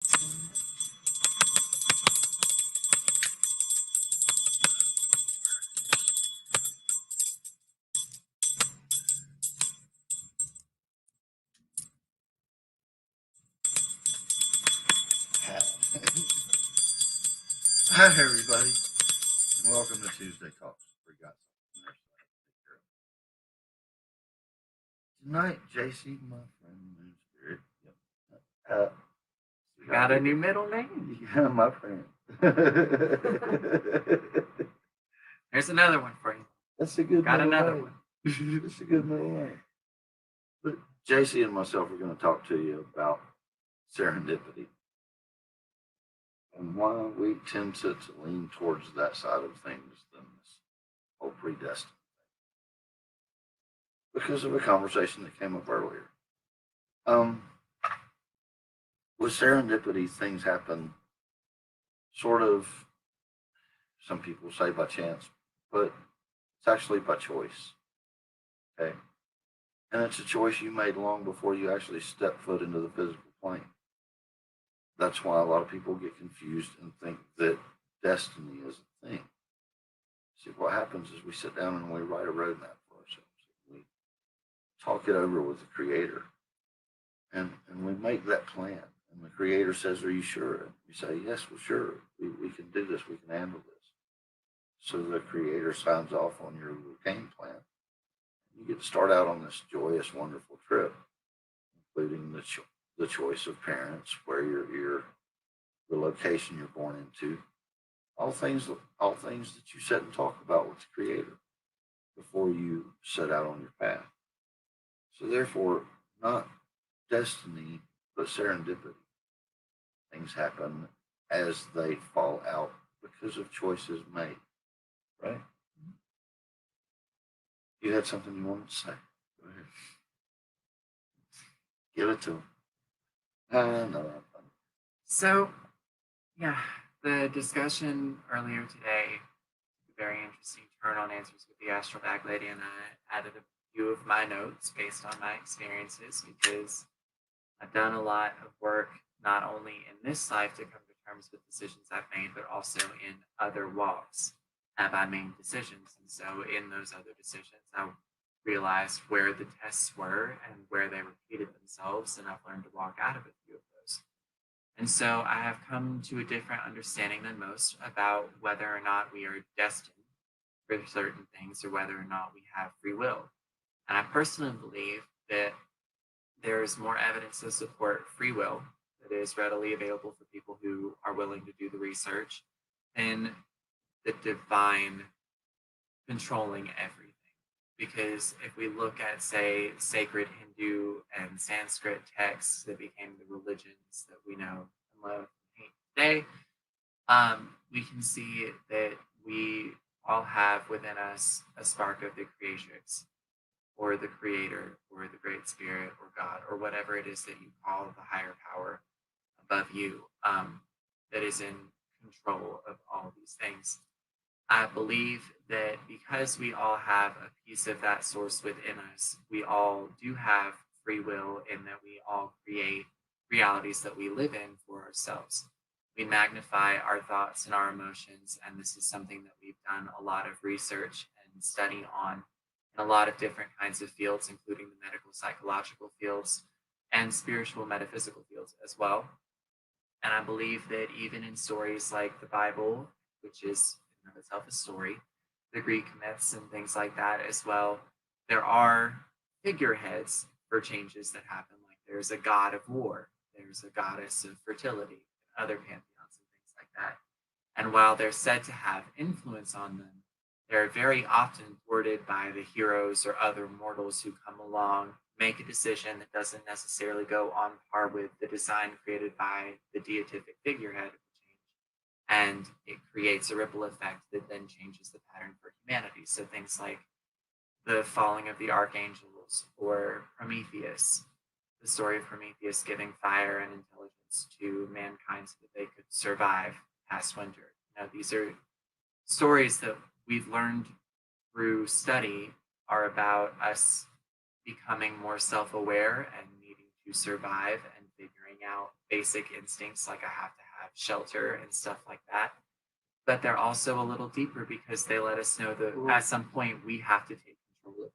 Hi, everybody, and welcome to Tuesday Talks. We got something there, so I have to take care of. Tonight, JC, my friend, Moon Spirit. Yep. Got a new middle name. Yeah, my friend. There's another one for you. That's a good Got middle another name. one. That's a good middle name. But JC and myself are going to talk to you about serendipity and why we tend to lean towards that side of things than this whole predestined because of a conversation that came up earlier. Um, with serendipity, things happen sort of, some people say by chance, but it's actually by choice. Okay. And it's a choice you made long before you actually step foot into the physical plane. That's why a lot of people get confused and think that destiny is a thing. See, what happens is we sit down and we write a roadmap for ourselves. We talk it over with the Creator, and we make that plan. And the Creator says, "Are you sure?" And we say, "Yes, we're sure. We can do this. We can handle this." So the Creator signs off on your game plan. You get to start out on this joyous, wonderful trip, including the choice of parents, where the location you're born into, all things that you sit and talk about with the Creator before you set out on your path. So therefore, not destiny, but serendipity. Things happen as they fall out because of choices made. Right? You had something you wanted to say. Go ahead. Give it to him. No. So, yeah, the discussion earlier today, a very interesting turn on Answers with the Astral Bag Lady, and I added a few of my notes based on my experiences because I've done a lot of work not only in this life to come to terms with decisions I've made, but also in other walks have I made decisions. And so in those other decisions, I realized where the tests were and where they repeated themselves, and I've learned to walk out of a few of those. And so I have come to a different understanding than most about whether or not we are destined for certain things or whether or not we have free will. And I personally believe that there is more evidence to support free will that is readily available for people who are willing to do the research than the divine controlling everything. Because if we look at, say, sacred Hindu and Sanskrit texts that became the religions that we know and love and hate today, we can see that we all have within us a spark of the creatrix, or the Creator, or the Great Spirit, or God, or whatever it is that you call the higher power above you, that is in control of all these things. I believe that because we all have a piece of that source within us, we all do have free will in that we all create realities that we live in for ourselves. We magnify our thoughts and our emotions, and this is something that we've done a lot of research and study on in a lot of different kinds of fields, including the medical psychological fields and spiritual metaphysical fields as well. And I believe that even in stories like the Bible, which is in and of itself a story, the Greek myths and things like that as well, there are figureheads for changes that happen. Like there's a god of war, there's a goddess of fertility, other pantheons and things like that. And while they're said to have influence on them, they're very often thwarted by the heroes or other mortals who come along, make a decision that doesn't necessarily go on par with the design created by the deific figurehead of the change. And it creates a ripple effect that then changes the pattern for humanity. So things like the falling of the archangels, or Prometheus, the story of Prometheus giving fire and intelligence to mankind so that they could survive past winter. These are stories that we've learned through study are about us becoming more self-aware and needing to survive and figuring living out basic instincts like I have to have shelter and stuff like that. But they're also a little deeper because they let us know that Well, at some point we have to take control of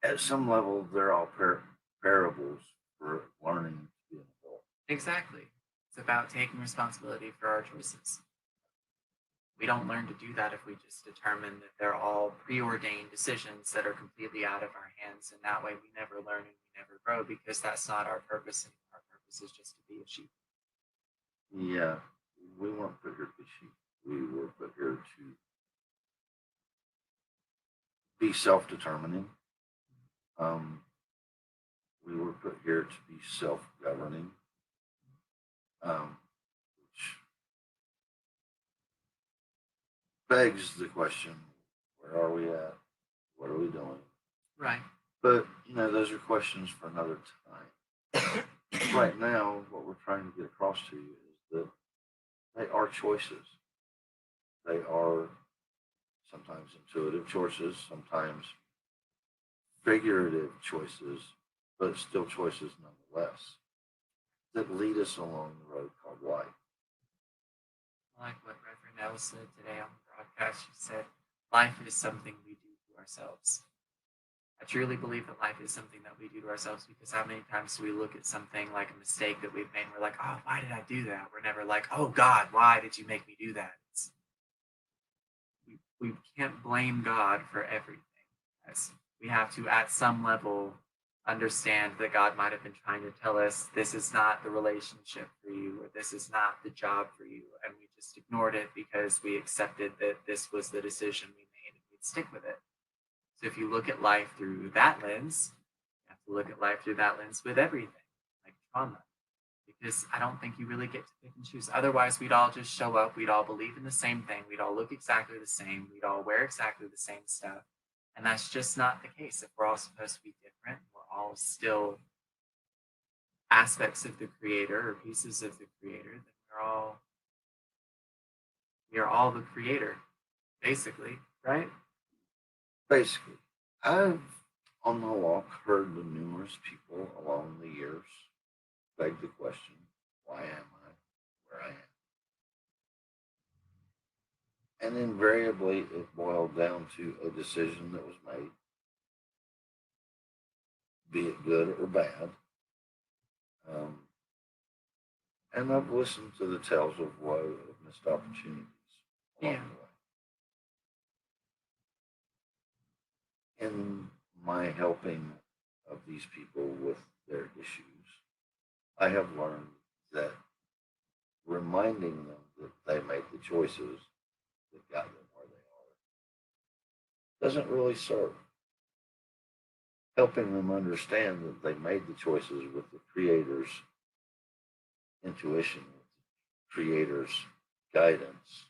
it. at some level, they're all parables for learning to be an adult. Exactly. It's about taking responsibility for our choices. We don't learn to do that if we just determine that they're all preordained decisions that are completely out of our hands. And that way we never learn and we never grow because that's not our purpose. And our purpose is just to be a sheep. Yeah, we weren't put here to be sheep. We were put here to be self-determining. We were put here to be self-governing, which begs the question: where are we at? What are we doing? Right. But those are questions for another time. Right now, what we're trying to get across to you is that they are choices. They are sometimes intuitive choices, sometimes figurative choices, but still choices nonetheless that lead us along the road called life. Like what Reverend L said today on the broadcast, she said, life is something we do to ourselves. I truly believe that life is something that we do to ourselves because how many times do we look at something like a mistake that we've made and we're like, oh, why did I do that? We're never like, oh God, why did you make me do that? We can't blame God for everything. As we have to, at some level, understand that God might have been trying to tell us this is not the relationship for you or this is not the job for you. And we just ignored it because we accepted that this was the decision we made and we'd stick with it. So if you look at life through that lens, you have to look at life through that lens with everything, like trauma. Because I don't think you really get to pick and choose. Otherwise, we'd all just show up. We'd all believe in the same thing. We'd all look exactly the same. We'd all wear exactly the same stuff. And that's just not the case. If we're all supposed to be different, we're all still aspects of the creator or pieces of the creator, then we're all the creator, basically, right? Basically, I've on my walk heard the numerous people along the years beg the question, why am I where I am? And invariably, it boiled down to a decision that was made, be it good or bad. And I've listened to the tales of woe of missed opportunities along Yeah. the way. In my helping of these people with their issues, I have learned that reminding them that they made the choices that got them where they are doesn't really serve. Helping them understand that they made the choices with the Creator's intuition, with the Creator's guidance.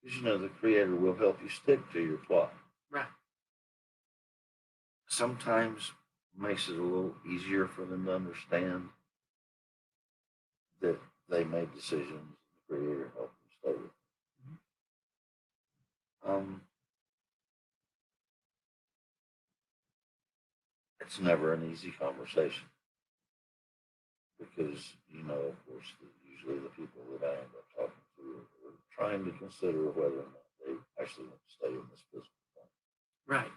Because the Creator will help you stick to your plot. Right. Sometimes makes it a little easier for them to understand that they made decisions, the Creator helped them stay with them. It's never an easy conversation because, of course, usually the people that I end up talking to are trying to consider whether or not they actually want to stay in this physical form. Right.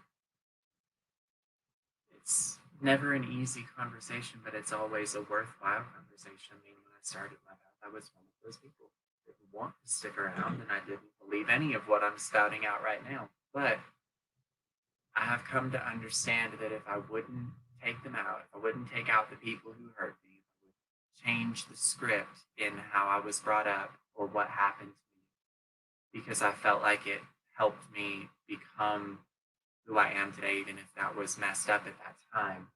It's never an easy conversation, but it's always a worthwhile conversation. I mean, when I started my path, I was one of those people who didn't want to stick around, and I didn't believe any of what I'm spouting out right now. But I have come to understand that if I wouldn't take them out, if I wouldn't take out the people who hurt me, if I would change the script in how I was brought up or what happened to me, because I felt like it helped me become who I am today, even if that was messed up at that time.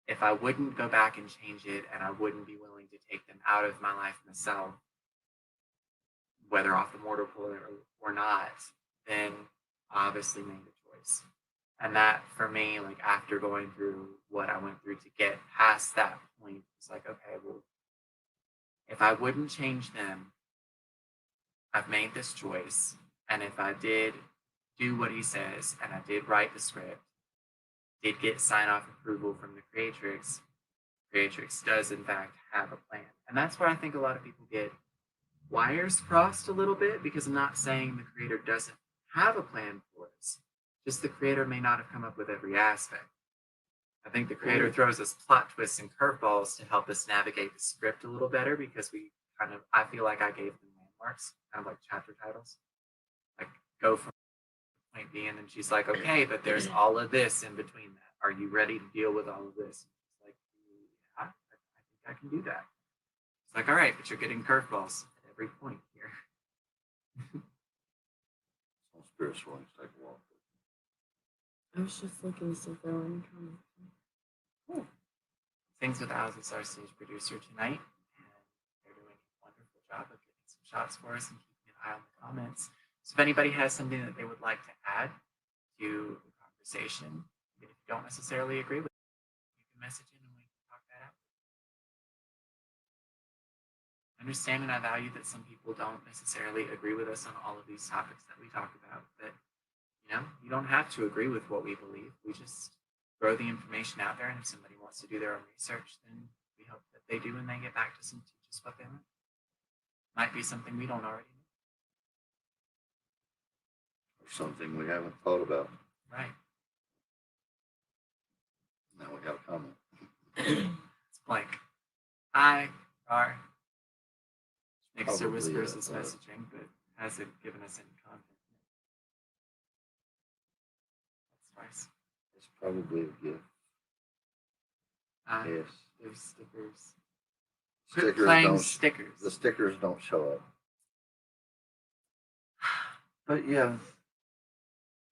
If I wouldn't go back and change it and I wouldn't be willing to take them out of my life myself, whether off the mortal coil or not, then I obviously made a choice. And that for me, like after going through what I went through to get past that point, it's like, okay, well, if I wouldn't change them, I've made this choice. And if I did do what he says, and I did write the script, did get sign off approval from the creatrix creatrix does in fact have a plan. And that's where I think a lot of people get wires crossed a little bit, because I'm not saying the creator doesn't have a plan for us. Just the creator may not have come up with every aspect. I think the creator throws us plot twists and curveballs to help us navigate the script a little better, because I feel like I gave them landmarks, kind of like chapter titles. Like, go from point B, and then she's like, okay, but there's all of this in between that. Are you ready to deal with all of this? She's like, yeah, I think I can do that. It's like, all right, but you're getting curveballs at every point here. Some spirits willing to take a walk. I was just looking to see if there were any comments. Cool. Things with Oz is our stage producer tonight, and they're doing a wonderful job of getting some shots for us and keeping an eye on the comments. So if anybody has something that they would like to add to the conversation, if you don't necessarily agree with it, you can message in and we can talk that out. I understand and I value that some people don't necessarily agree with us on all of these topics that we talk about, but you don't have to agree with what we believe. We just throw the information out there, and if somebody wants to do their own research, then we hope that they do and they get back to us and teach us what they learn. Might be something we don't already know. Or something we haven't thought about. Right. Now we got a comment. It's blank. Hi, R. Mixer Probably, whispers is messaging, but hasn't given us any content. That's nice. It's probably a gift. Yes. There's stickers. Stickers Quit playing don't. stickers. The stickers don't show up. But yeah,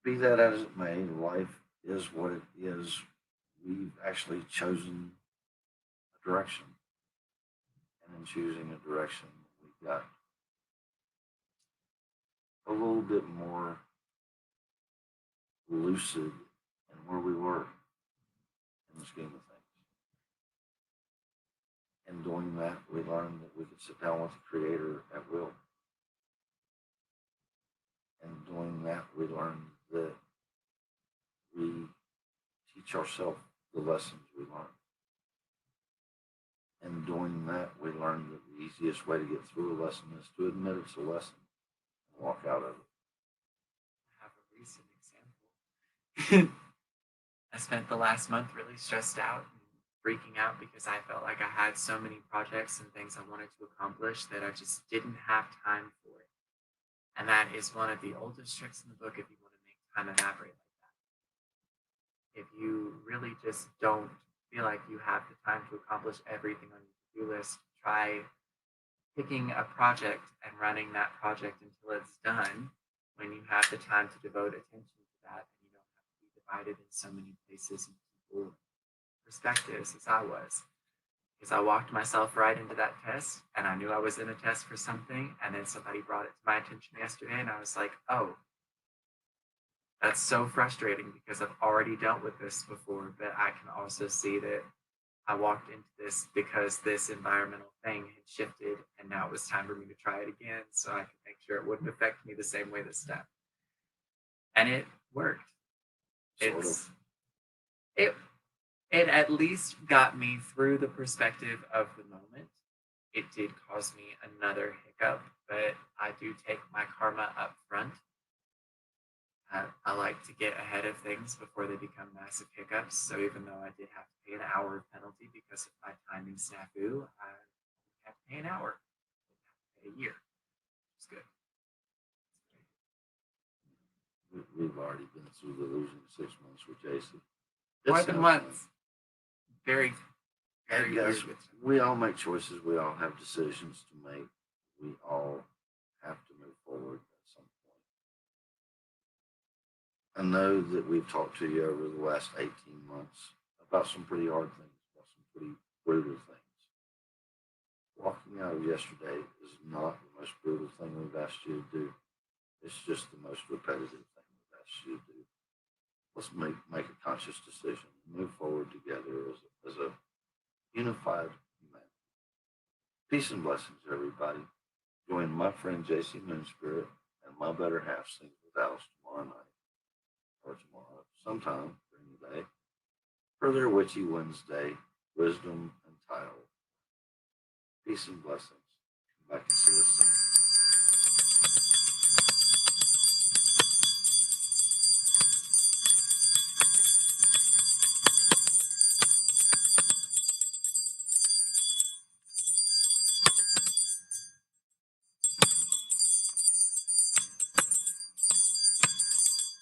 be that as it may, life is what it is. We've actually chosen a direction. And in choosing a direction, we got a little bit more lucid in where we were in the scheme of things. In doing that, we learned that we could sit down with the Creator at will. In doing that, we learned that we teach ourselves the lessons we learn. In doing that, we learned that the easiest way to get through a lesson is to admit it's a lesson and walk out of it. I have a recent example. I spent the last month really stressed out and freaking out because I felt like I had so many projects and things I wanted to accomplish that I just didn't have time for it. And that is one of the oldest tricks in the book if you want to make time evaporate like that. If you really just don't feel like you have the time to accomplish everything on your to-do list, try picking a project and running that project until it's done when you have the time to devote attention to that, and you don't have to be divided in so many places and people perspectives as I was. Because I walked myself right into that test, and I knew I was in a test for something, and then somebody brought it to my attention yesterday, and I was like, oh, that's so frustrating because I've already dealt with this before, but I can also see that I walked into this because this environmental thing had shifted, and now it was time for me to try it again so I could make sure it wouldn't affect me the same way this time. And it worked. It at least got me through the perspective of the moment. It did cause me another hiccup, but I do take my karma up front. I like to get ahead of things before they become massive hiccups. So even though I did have to pay an hour of penalty because of my timing snafu, I have to pay an hour. I have to pay a year. It's good. We've already been through the losing 6 months with JC. More than once. Very, very guys, weird. we all make choices. We all have decisions to make. We all have to move forward at some point. I know that we've talked to you over the last 18 months about some pretty hard things, about some pretty brutal things. Walking out of yesterday is not the most brutal thing we've asked you to do. It's just the most repetitive thing we've asked you to do. Let's make a conscious decision, move forward together as a unified humanity. Peace and blessings, everybody. Join my friend JC Moonspirit and my better half sings with Alice tomorrow night, or tomorrow, sometime during the day, for their Witchy Wednesday Wisdom and title. Peace and blessings. Come back and see us